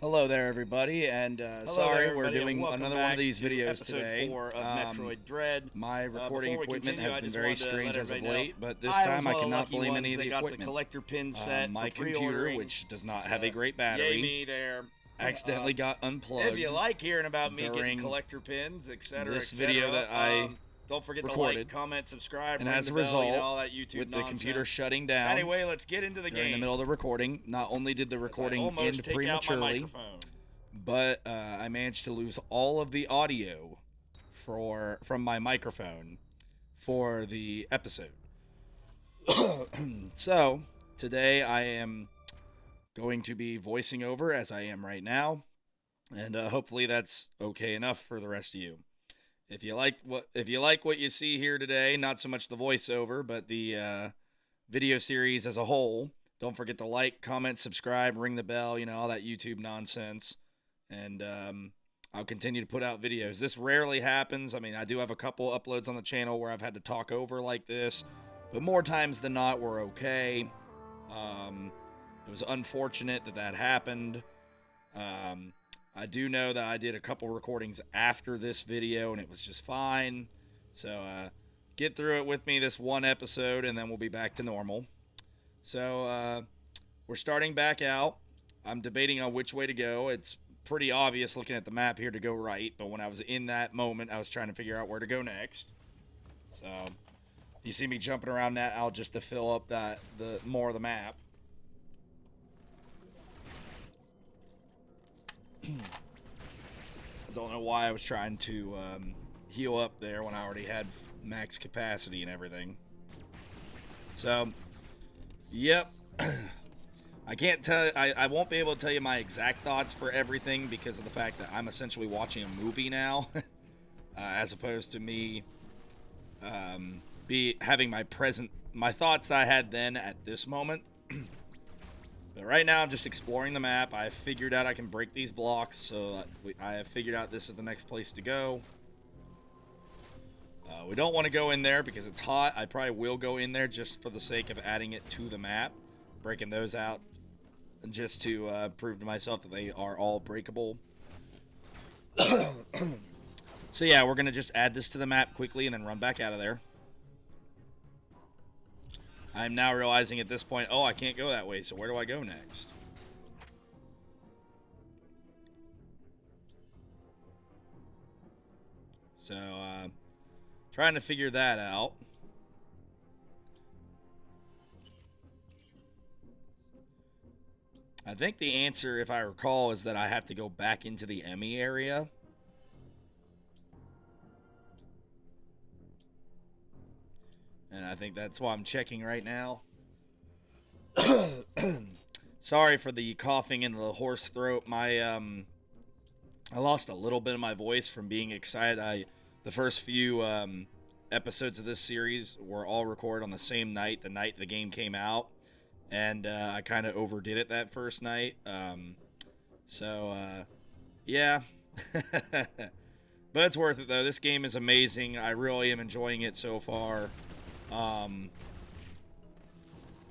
Hello there, everybody, and Hello sorry there, we're everybody, and doing welcome another one of back these to videos episode today. 4 of Metroid Dread. My recording Before we equipment continue, has I been just very wanted to strange let as of everybody know late, but this I was time I one of the cannot lucky blame ones any of that the got the equipment. collector pin set My for computer, pre-ordering. which does not So, have a great yay battery, me there. accidentally got If you unplugged like hearing about me getting during collector pins, etc., this video etc., that I don't forget to recorded, like, comment, subscribe, and ring as the a bell, result, all that YouTube with the nonsense. computer shutting down Anyway, let's get into the during game. the middle of the recording, not only did the recording almost end take prematurely, out my microphone. but I managed to lose all of the audio from my microphone for the episode. So today I am going to be voicing over as I am right now, and hopefully that's okay enough for the rest of you. If you like what you see here today, not so much the voiceover, but the video series as a whole, don't forget to like, comment, subscribe, ring the bell, all that YouTube nonsense. And I'll continue to put out videos. This rarely happens. I mean, I do have a couple uploads on the channel where I've had to talk over like this, but more times than not, we're okay. It was unfortunate that happened. I do know that I did a couple recordings after this video, and it was just fine. So get through it with me this one episode, and then we'll be back to normal. So we're starting back out. I'm debating on which way to go. It's pretty obvious looking at the map here to go right, but when I was in that moment, I was trying to figure out where to go next. So you see me jumping around that out just to fill up the more of the map. I don't know why I was trying to heal up there when I already had max capacity and everything. So, yep. I can't tell. I won't be able to tell you my exact thoughts for everything because of the fact that I'm essentially watching a movie now, as opposed to me having my thoughts that I had then at this moment. But right now I'm just exploring the map. I figured out I can break these blocks, so I have figured out this is the next place to go. We don't want to go in there because it's hot. I probably will go in there just for the sake of adding it to the map, breaking those out, just to prove to myself that they are all breakable. So yeah, we're going to just add this to the map quickly and then run back out of there. I'm now realizing at this point, oh, I can't go that way, so where do I go next? So, trying to figure that out. I think the answer, if I recall, is that I have to go back into the E.M.M.I area. And I think that's why I'm checking right now. Sorry for the coughing and the hoarse throat. I lost a little bit of my voice from being excited. The first few episodes of this series were all recorded on the same night, the night the game came out. And I kind of overdid it that first night. Yeah. But it's worth it, though. This game is amazing. I really am enjoying it so far.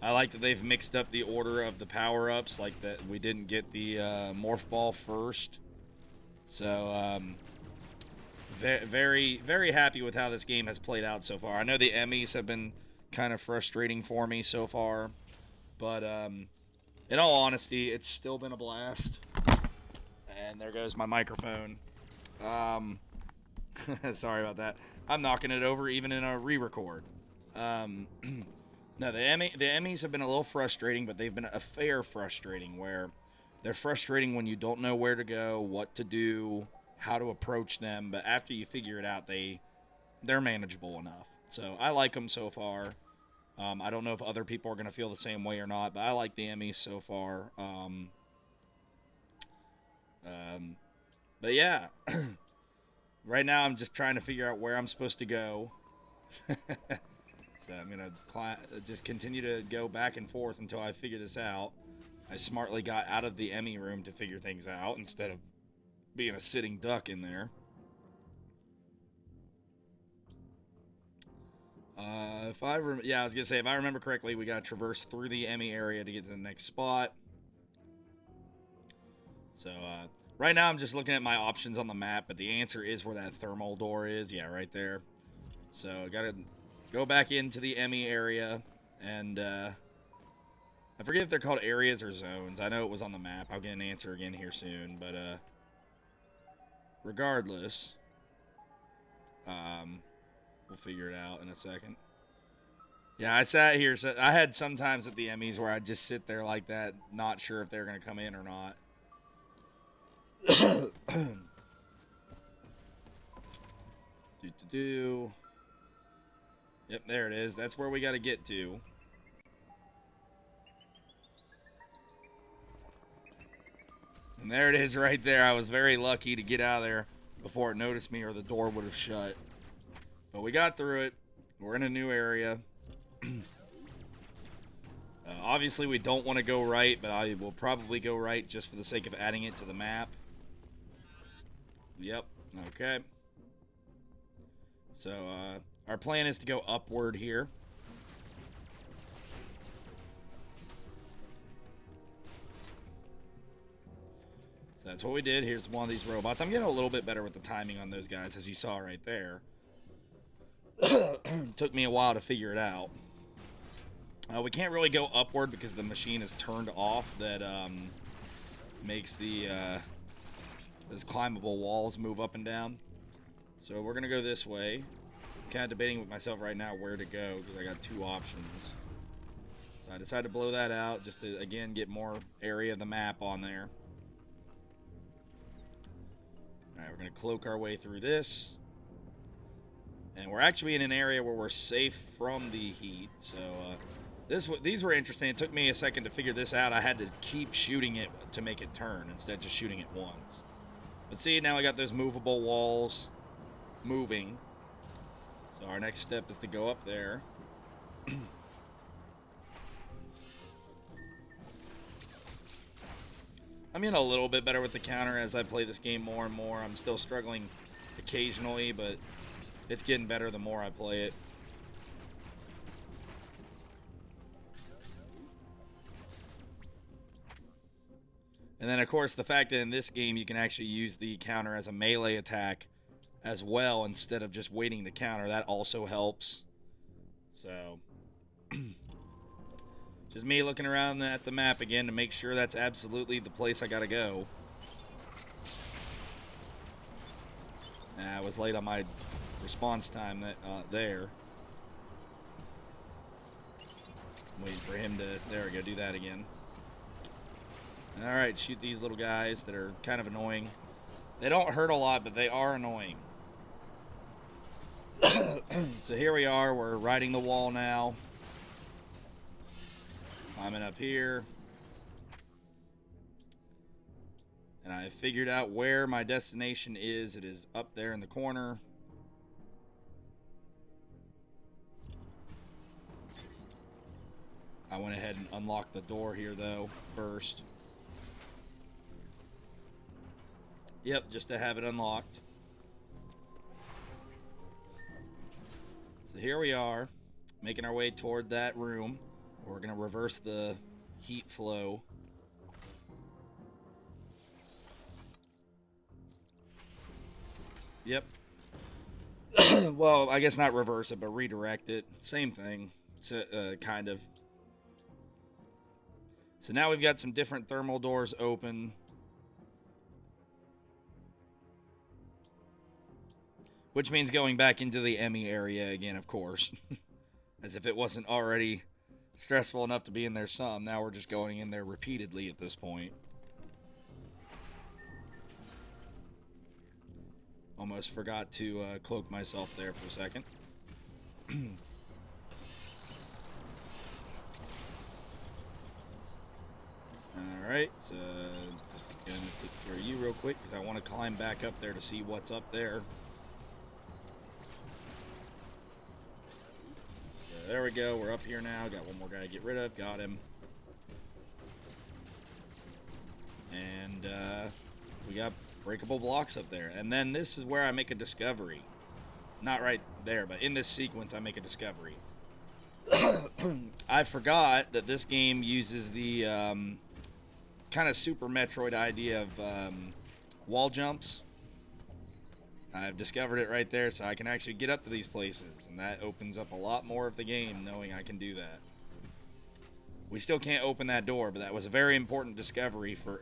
I like that they've mixed up the order of the power-ups, like that we didn't get the morph ball first. So, very, very happy with how this game has played out so far. I know the E.M.M.Is have been kind of frustrating for me so far, but in all honesty, it's still been a blast. And there goes my microphone. Sorry about that. I'm knocking it over even in a re-record. No, the E.M.M.Is have been a little frustrating, but they've been a fair frustrating where they're frustrating when you don't know where to go, what to do, how to approach them, but after you figure it out, they're manageable enough. So I like them so far. I don't know if other people are going to feel the same way or not, but I like the E.M.M.Is so far. But yeah, right now I'm just trying to figure out where I'm supposed to go. So I'm going to just continue to go back and forth until I figure this out. I smartly got out of the E.M.M.I room to figure things out instead of being a sitting duck in there. I was gonna say, if I remember correctly, we gotta traverse through the E.M.M.I area to get to the next spot. So, right now I'm just looking at my options on the map, but the answer is where that thermal door is. Yeah, right there. So, I gotta go back into the E.M.M.I area, and, I forget if they're called areas or zones. I know it was on the map. I'll get an answer again here soon, but, regardless, we'll figure it out in a second. Yeah, I sat here. So I had some times with the Emmys where I'd just sit there like that, not sure if they're going to come in or not. do. Yep, there it is. That's where we got to get to. And there it is right there. I was very lucky to get out of there before it noticed me or the door would have shut. But we got through it. We're in a new area. Obviously, we don't want to go right, but I will probably go right just for the sake of adding it to the map. Yep. Okay. So, our plan is to go upward here. So that's what we did. Here's one of these robots. I'm getting a little bit better with the timing on those guys, as you saw right there. Took me a while to figure it out. We can't really go upward because the machine is turned off. That makes the those climbable walls move up and down. So we're gonna go this way. I'm kind of debating with myself right now where to go because I got two options. So I decided to blow that out just to again get more area of the map on there. All right, we're gonna cloak our way through this. And we're actually in an area where we're safe from the heat, so these were interesting. It took me a second to figure this out. I had to keep shooting it to make it turn instead of just shooting it once. But see, now I got those movable walls moving. So our next step is to go up there. I'm getting a little bit better with the counter as I play this game more and more. I'm still struggling occasionally, but it's getting better the more I play it. And then, of course, the fact that in this game you can actually use the counter as a melee attack as well instead of just waiting to counter, that also helps. So, just me looking around at the map again to make sure that's absolutely the place I gotta go. I was late on my response time there. Waiting for him to, there we go, do that again. Alright, shoot these little guys that are kind of annoying. They don't hurt a lot, but they are annoying. So here we are, we're riding the wall now. Climbing up here. And I figured out where my destination is. It is up there in the corner. I went ahead and unlocked the door here, though, first. Yep, just to have it unlocked. So here we are, making our way toward that room. We're going to reverse the heat flow. Yep. Well, I guess not reverse it, but redirect it. Same thing, kind of. So now we've got some different thermal doors open. Which means going back into the E.M.M.I area again, of course. As if it wasn't already stressful enough to be in there some. Now we're just going in there repeatedly at this point. Almost forgot to cloak myself there for a second. Alright, so just gonna click through you real quick because I want to climb back up there to see what's up there. So there we go, we're up here now. Got one more guy to get rid of, got him. And we got breakable blocks up there. And then this is where I make a discovery. Not right there, but in this sequence I make a discovery. I forgot that this game uses the kind of Super Metroid idea of wall jumps. I've discovered it right there, so I can actually get up to these places, and that opens up a lot more of the game knowing I can do that. We still can't open that door, but that was a very important discovery for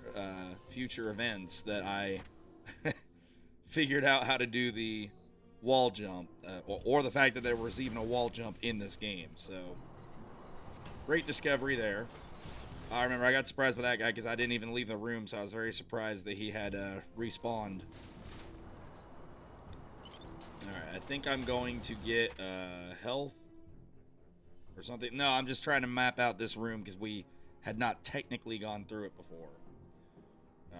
future events that I figured out how to do the wall jump, or the fact that there was even a wall jump in this game. So, great discovery there. I remember I got surprised by that guy because I didn't even leave the room, so I was very surprised that he had respawned. Alright, I think I'm going to get health or something. No, I'm just trying to map out this room because we had not technically gone through it before.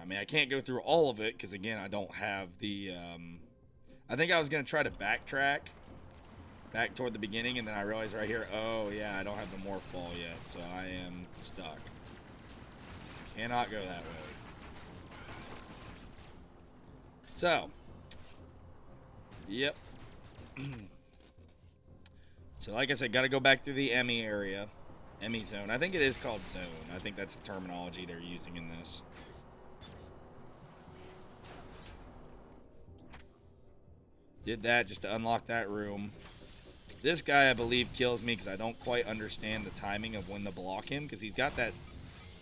I mean, I can't go through all of it because, again, I don't have the... I think I was going to try to backtrack back toward the beginning, and then I realized right here, oh, yeah, I don't have the morph ball yet, so I am stuck. Cannot go that way. So... Yep. So, like I said, got to go back through the E.M.M.I area. E.M.M.I zone. I think it is called zone. I think that's the terminology they're using in this. Did that just to unlock that room. This guy, I believe, kills me because I don't quite understand the timing of when to block him, because he's got that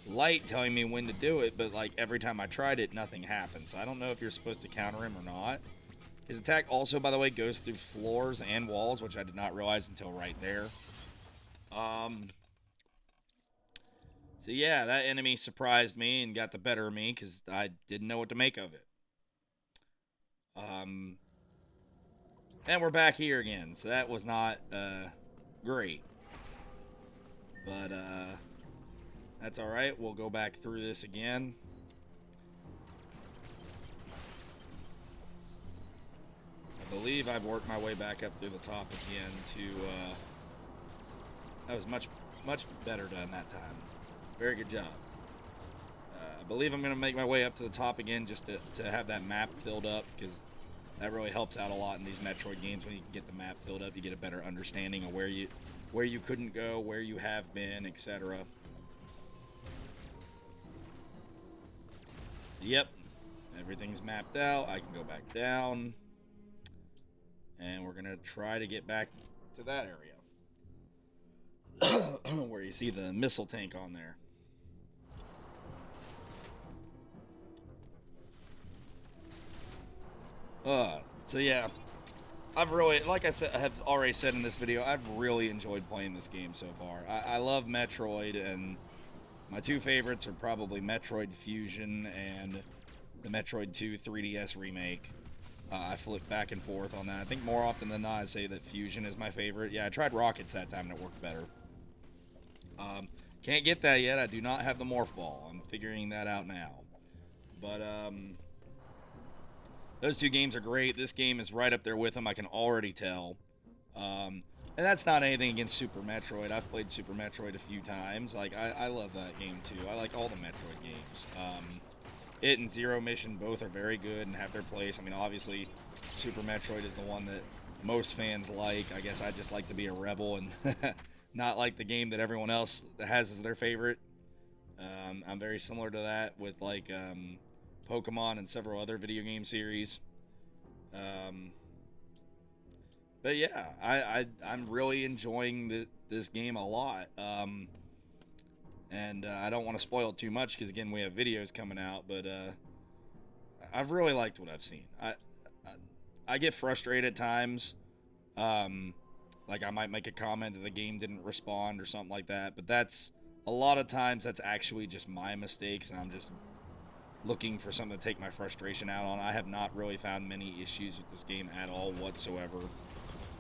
light telling me when to do it, but like every time I tried it, nothing happened. So I don't know if you're supposed to counter him or not. His attack also, by the way, goes through floors and walls, which I did not realize until right there. So yeah, that enemy surprised me and got the better of me because I didn't know what to make of it. And we're back here again, so that was not great. But that's alright, we'll go back through this again. I believe I've worked my way back up through the top again to, that was much better done that time. Very good job. I believe I'm going to make my way up to the top again just to have that map filled up, because that really helps out a lot in these Metroid games. When you can get the map filled up, you get a better understanding of where you couldn't go, where you have been, etc. Yep, everything's mapped out. I can go back down. And we're going to try to get back to that area where you see the missile tank on there. So yeah, I've really, like I said, I have already said in this video, I've really enjoyed playing this game so far. I love Metroid, and my two favorites are probably Metroid Fusion and the Metroid 2 3DS remake. I flip back and forth on that. I think more often than not, I say that Fusion is my favorite. Yeah, I tried Rockets that time and it worked better. Can't get that yet. I do not have the Morph Ball. I'm figuring that out now. But, those two games are great. This game is right up there with them, I can already tell. And that's not anything against Super Metroid. I've played Super Metroid a few times. Like, I love that game, too. I like all the Metroid games. It and Zero Mission both are very good and have their place. I mean, obviously, Super Metroid is the one that most fans like. I guess I just like to be a rebel and not like the game that everyone else has as their favorite. I'm very similar to that with, like, Pokemon and several other video game series. But yeah, I'm really enjoying this game a lot. And I don't want to spoil it too much because, again, we have videos coming out, but I've really liked what I've seen. I get frustrated at times. Like, I might make a comment that the game didn't respond or something like that, but that's, a lot of times, that's actually just my mistakes, and I'm just looking for something to take my frustration out on. I have not really found many issues with this game at all whatsoever.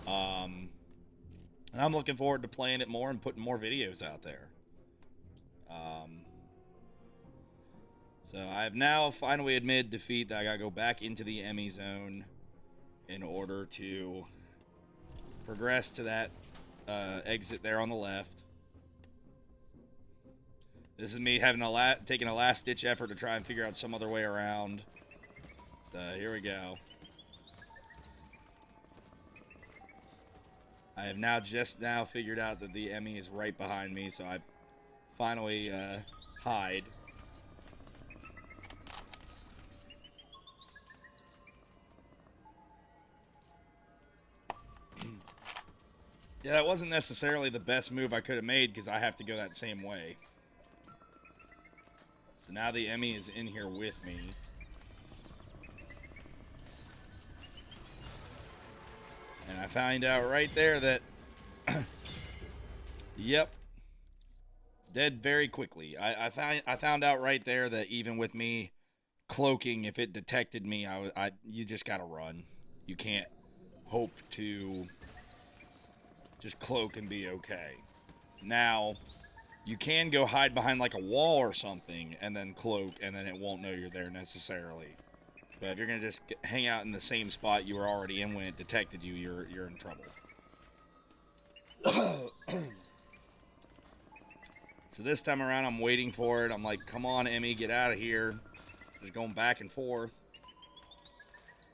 And I'm looking forward to playing it more and putting more videos out there. So I have now finally admitted defeat that I gotta go back into the E.M.M.I zone in order to progress to that exit there on the left. This is me having taking a last-ditch effort to try and figure out some other way around. So here we go. I have now just now figured out that the E.M.M.I is right behind me, so I finally hide. Yeah, that wasn't necessarily the best move I could have made because I have to go that same way. So now the E.M.M.I is in here with me. And I find out right there that, yep, dead very quickly. I found out right there that even with me cloaking, if it detected me, you just gotta run. You can't hope to just cloak and be okay. Now, you can go hide behind like a wall or something and then cloak, and then it won't know you're there necessarily. But if you're gonna just hang out in the same spot you were already in when it detected you, you're in trouble. So this time around, I'm waiting for it. I'm like, come on, E.M.M.I, get out of here. Just going back and forth.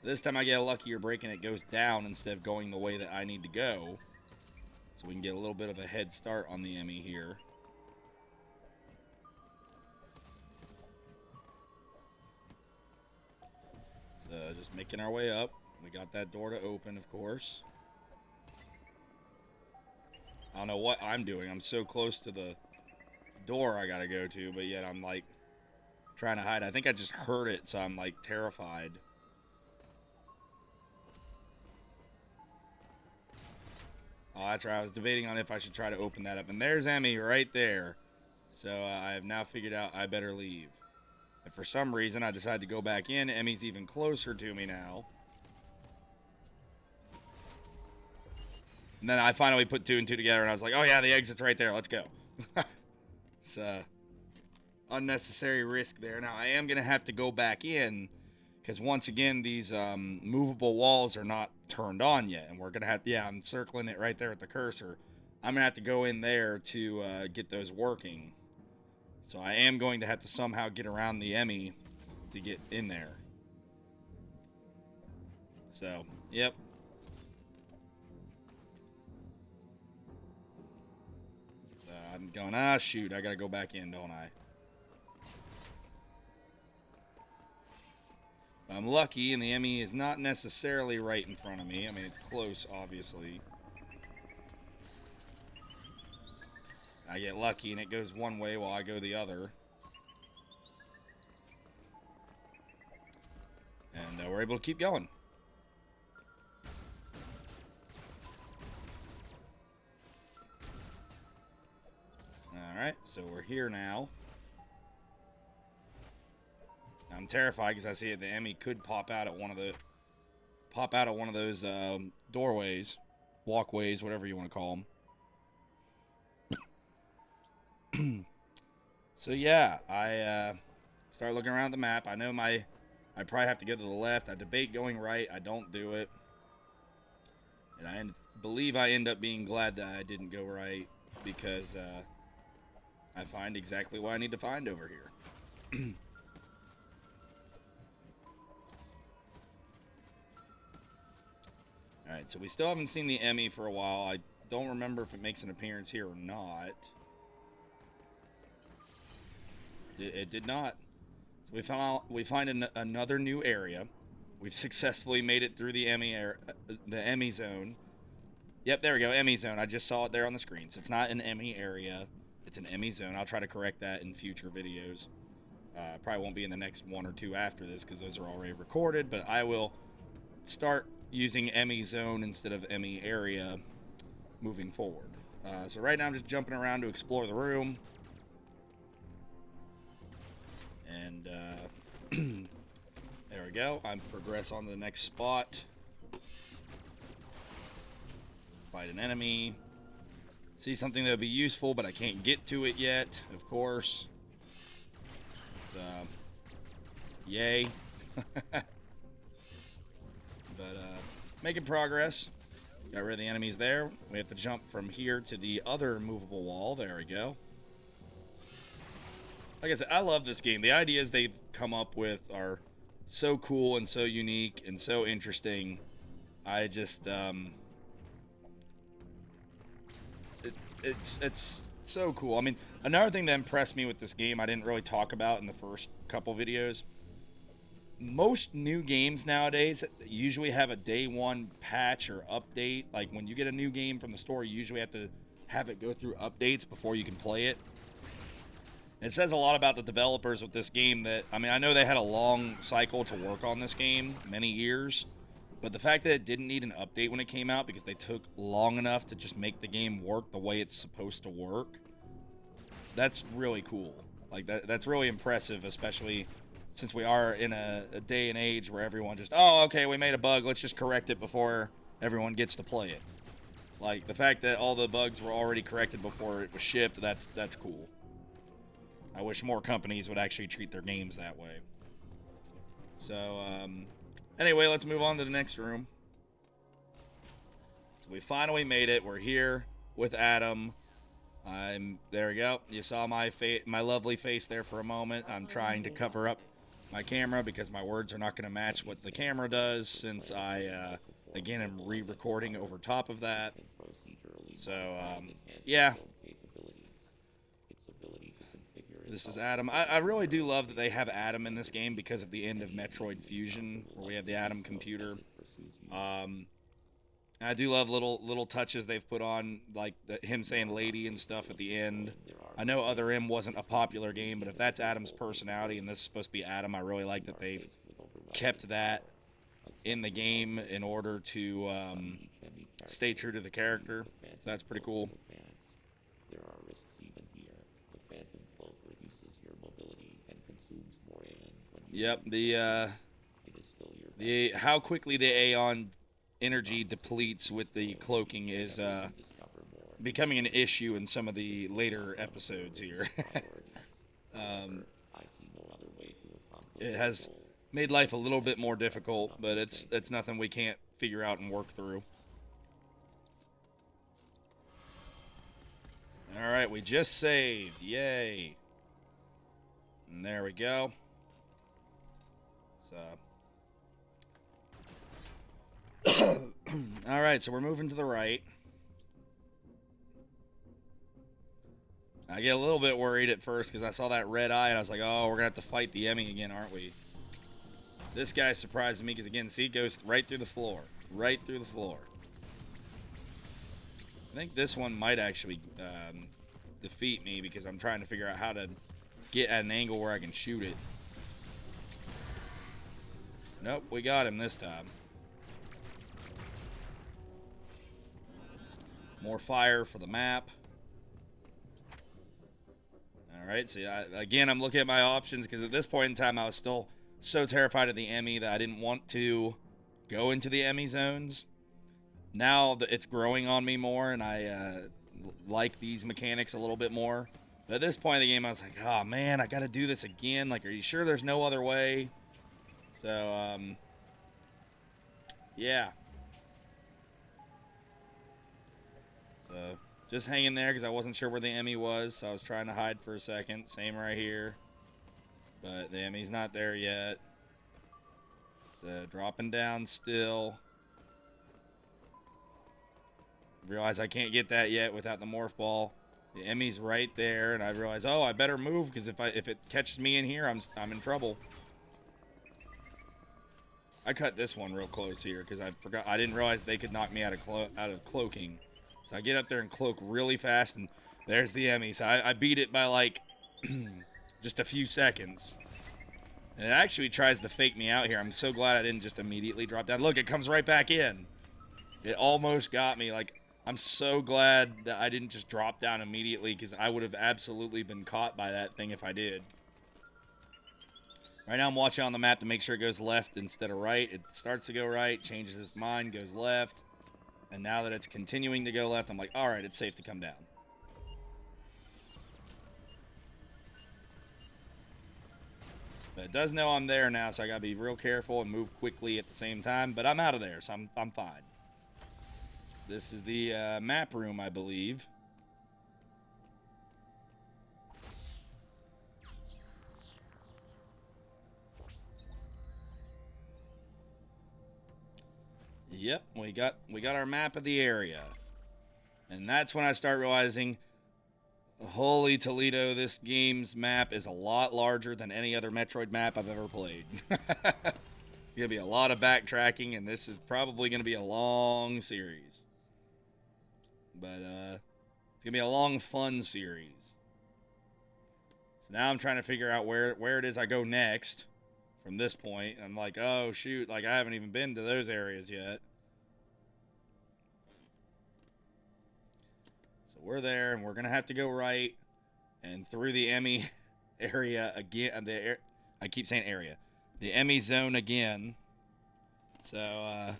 This time I get a luckier break and it goes down instead of going the way that I need to go. So we can get a little bit of a head start on the E.M.M.I here. So just making our way up. We got that door to open, of course. I don't know what I'm doing. I'm so close to the door I gotta go to, but yet I'm like trying to hide. I think I just heard it, so I'm like terrified. Oh, that's right. I was debating on if I should try to open that up. And there's E.M.M.I right there. So I have now figured out I better leave. If for some reason I decide to go back in, E.M.M.I's even closer to me now. And then I finally put 2 and 2 together, and I was like, oh yeah, the exit's right there. Let's go. It's unnecessary risk there. Now, I am going to have to go back in, because once again, these movable walls are not turned on yet. And we're going to have, yeah, I'm circling it right there with the cursor. I'm going to have to go in there to get those working. So I am going to have to somehow get around the E.M.M.I to get in there. So, yep. I'm going, shoot, I gotta go back in, don't I? I'm lucky, and the E.M.M.I is not necessarily right in front of me. I mean, it's close, obviously. I get lucky, and it goes one way while I go the other. And we're able to keep going. Alright, so we're here now. I'm terrified because I see the E.M.M.I could pop out at one of those doorways, walkways, whatever you want to call them. So yeah, I start looking around the map. I know I probably have to go to the left. I debate going right. I don't do it, and I believe I end up being glad that I didn't go right because I find exactly what I need to find over here. Alright, so we still haven't seen the E.M.M.I for a while. I don't remember if it makes an appearance here or not. It did not. So we find another new area. We've successfully made it through the E.M.M.I zone. Yep, there we go, E.M.M.I zone. I just saw it there on the screen. So it's not an E.M.M.I area. It's an E.M.M.I zone. I'll try to correct that in future videos. Probably won't be in the next 1 or 2 after this because those are already recorded. But I will start using E.M.M.I zone instead of E.M.M.I area moving forward. So right now I'm just jumping around to explore the room. And there we go. I progress on to the next spot. Fight an enemy. See something that would be useful, but I can't get to it yet, of course. Yay. But making progress. Got rid of the enemies there. We have to jump from here to the other movable wall. There we go. Like I said, I love this game. The ideas they've come up with are so cool and so unique and so interesting. I just, it's so cool. I mean, another thing that impressed me with this game I didn't really talk about in the first couple videos most new games nowadays usually have a day one patch or update. Like when you get a new game from the store, you usually have to have it go through updates before you can play it. It says a lot about the developers with this game that, I mean, I know they had a long cycle to work on this game, many years, but the fact that it didn't need an update when it came out because they took long enough to just make the game work the way it's supposed to work, that's really cool. Like, that's really impressive, especially since we are in a day and age where everyone just, oh, okay, we made a bug, let's just correct it before everyone gets to play it. Like, the fact that all the bugs were already corrected before it was shipped, that's cool. I wish more companies would actually treat their games that way. So, anyway, let's move on to the next room. So we finally made it. We're here with Adam. There we go. You saw my lovely face there for a moment. I'm trying to cover up my camera because my words are not going to match what the camera does since I, again, am re-recording over top of that. So, yeah. This is Adam. I really do love that they have Adam in this game because of the end of Metroid Fusion, where we have the Adam computer. I do love little touches they've put on, like him saying lady and stuff at the end. I know Other M wasn't a popular game, but if that's Adam's personality and this is supposed to be Adam, I really like that they've kept that in the game in order to stay true to the character. So that's pretty cool. There are risks even here. The phantom cloak reduces your mobility and consumes more AN when you Yep, it is still your best. how quickly the Aeon energy depletes with the cloaking is becoming an issue in some of the later episodes here. I see no other way to accomplish It has made life a little bit more difficult, but it's nothing we can't figure out and work through. Alright, we just saved. Yay. And there we go. So. Alright, so we're moving to the right. I get a little bit worried at first because I saw that red eye and I was like, oh, we're going to have to fight the E.M.M.I again, aren't we? This guy surprised me because, again, see, it goes right through the floor. Right through the floor. I think this one might actually defeat me because I'm trying to figure out how to get at an angle where I can shoot it. Nope, we got him this time. More fire for the map. Alright, so again, I'm looking at my options because at this point in time I was still so terrified of the E.M.M.I that I didn't want to go into the E.M.M.I zones. Now that it's growing on me more and I like these mechanics a little bit more. But at this point in the game I was like, oh man, I gotta do this again. Like, are you sure there's no other way? So, yeah. So, just hanging there because I wasn't sure where the E.M.M.I was, so I was trying to hide for a second. Same right here. But the E.M.M.I's not there yet. So, dropping down still. Realize I can't get that yet without the morph ball. The E.M.M.I's right there, and I realize, oh, I better move because if it catches me in here, I'm in trouble. I cut this one real close here because I didn't realize they could knock me out of cloaking. So I get up there and cloak really fast, and there's the E.M.M.I. So I beat it by like just a few seconds. And it actually tries to fake me out here. I'm so glad I didn't just immediately drop down. Look, it comes right back in. It almost got me. Like, I'm so glad that I didn't just drop down immediately because I would have absolutely been caught by that thing if I did. Right now I'm watching on the map to make sure it goes left instead of right. It starts to go right, changes its mind, goes left. And now that it's continuing to go left, I'm like, alright, it's safe to come down. But it does know I'm there now, so I gotta be real careful and move quickly at the same time. But I'm out of there, so I'm fine. This is the map room, I believe. Yep, we got our map of the area. And that's when I start realizing Holy Toledo, this game's map is a lot larger than any other Metroid map I've ever played. Gonna be a lot of backtracking, and this is probably gonna be a long series. But it's gonna be a long, fun series. So now I'm trying to figure out where it is I go next from this point. I'm like, oh shoot, like I haven't even been to those areas yet. So we're there, and we're gonna have to go right and through the E.M.M.I area again. I keep saying area. The E.M.M.I zone again. So,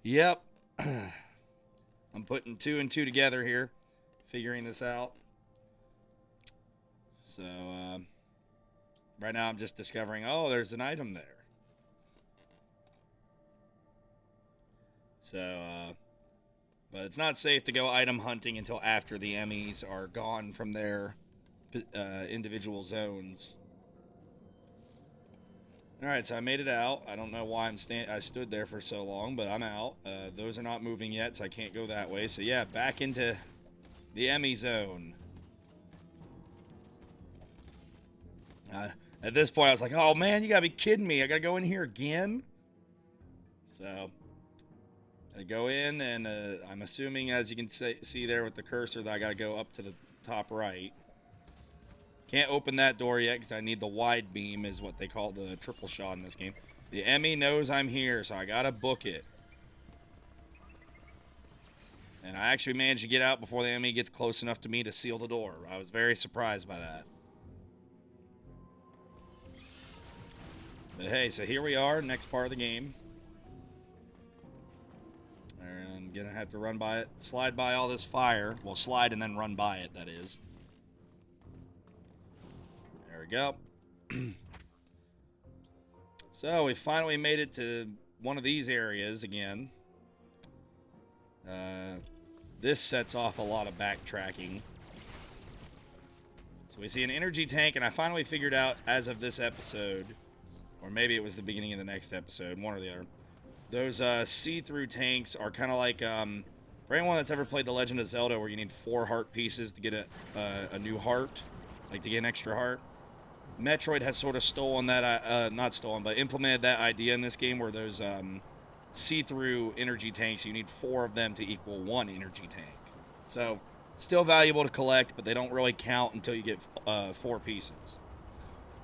yep. I'm putting 2 and 2 together here, figuring this out. So, right now I'm just discovering, oh, there's an item there. So, but it's not safe to go item hunting until after the E.M.M.Is are gone from their individual zones. Alright, so I made it out. I don't know why I stood there for so long, but I'm out. Those are not moving yet, so I can't go that way. So yeah, back into the E.M.M.I zone. At this point, I was like, oh man, you gotta be kidding me. I gotta go in here again? So, I go in, and I'm assuming, as you can see there with the cursor, that I gotta go up to the top right. Can't open that door yet because I need the wide beam, is what they call the triple shot in this game. The E.M.M.I knows I'm here, so I gotta book it. And I actually managed to get out before the E.M.M.I gets close enough to me to seal the door. I was very surprised by that. But hey, so here we are, next part of the game. And I'm gonna have to run by it, slide by all this fire. Well, slide and then run by it, that is. There we go. So we finally made it to one of these areas again. This sets off a lot of backtracking. So we see an energy tank, and I finally figured out, as of this episode, or maybe it was the beginning of the next episode, one or the other, those see-through tanks are kind of like, for anyone that's ever played The Legend of Zelda, where you need 4 heart pieces to get a new heart, like to get an extra heart. Metroid has sort of stolen that, not stolen, but implemented that idea in this game, where those see-through energy tanks, you need 4 of them to equal 1 energy tank. So, still valuable to collect, but they don't really count until you get 4 pieces.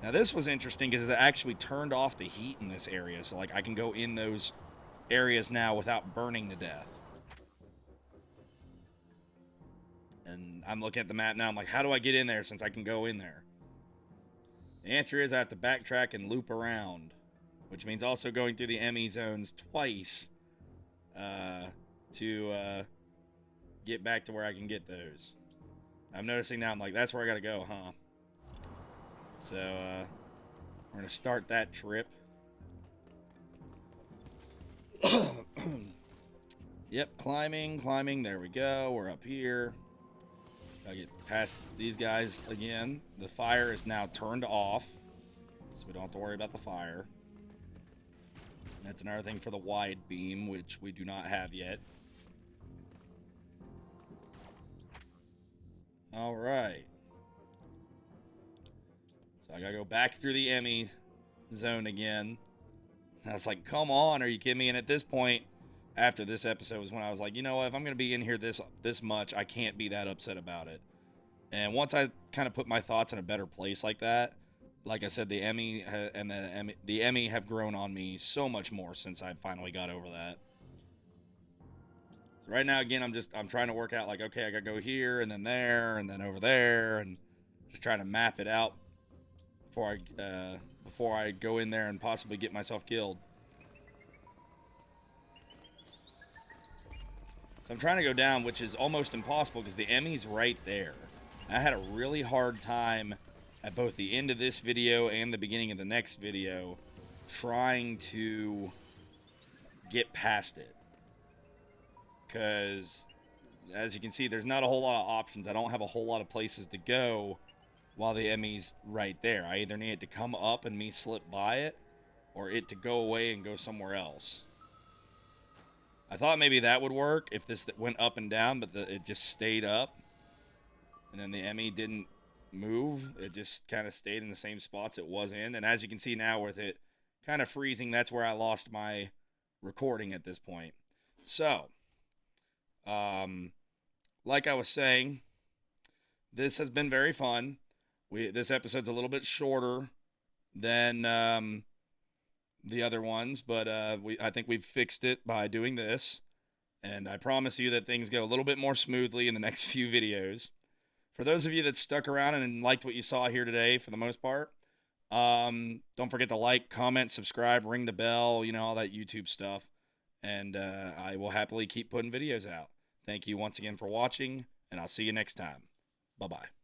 Now, this was interesting because it actually turned off the heat in this area, so like I can go in those areas now without burning to death. And I'm looking at the map now, I'm like, how do I get in there since I can go in there? The answer is I have to backtrack and loop around, which means also going through the E.M.M.I zones twice to get back to where I can get those. I'm noticing now, I'm like, that's where I gotta go, huh? So, we're gonna start that trip. Yep, climbing, there we go, we're up here. I get past these guys again. The fire is now turned off, so we don't have to worry about the fire. And that's another thing for the wide beam, which we do not have yet. Alright. So I gotta go back through the E.M.M.I zone again. And I was like, come on, are you kidding me? And at this point, after this episode, was when I was like, you know what, if I'm gonna be in here this much, I can't be that upset about it. And once I kind of put my thoughts in a better place like that, like I said, the E.M.M.I and the E.M.M.I have grown on me so much more since I finally got over that. So right now, again, I'm trying to work out, like, okay, I gotta go here and then there and then over there, and just trying to map it out before I go in there and possibly get myself killed. So I'm trying to go down, which is almost impossible because the E.M.M.I's right there. I had a really hard time at both the end of this video and the beginning of the next video trying to get past it. Because, as you can see, there's not a whole lot of options. I don't have a whole lot of places to go while the E.M.M.I's right there. I either need it to come up and me slip by it, or it to go away and go somewhere else. I thought maybe that would work if this went up and down, but it just stayed up. and then the E.M.M.I didn't move. It just kind of stayed in the same spots it was in. And as you can see now with it kind of freezing, that's where I lost my recording at this point. So, like I was saying, this has been very fun. This episode's a little bit shorter than the other ones, but I think we've fixed it by doing this. And I promise you that things go a little bit more smoothly in the next few videos. For those of you that stuck around and liked what you saw here today, for the most part, don't forget to like, comment, subscribe, ring the bell, all that YouTube stuff. And I will happily keep putting videos out. Thank you once again for watching, and I'll see you next time. Bye-bye.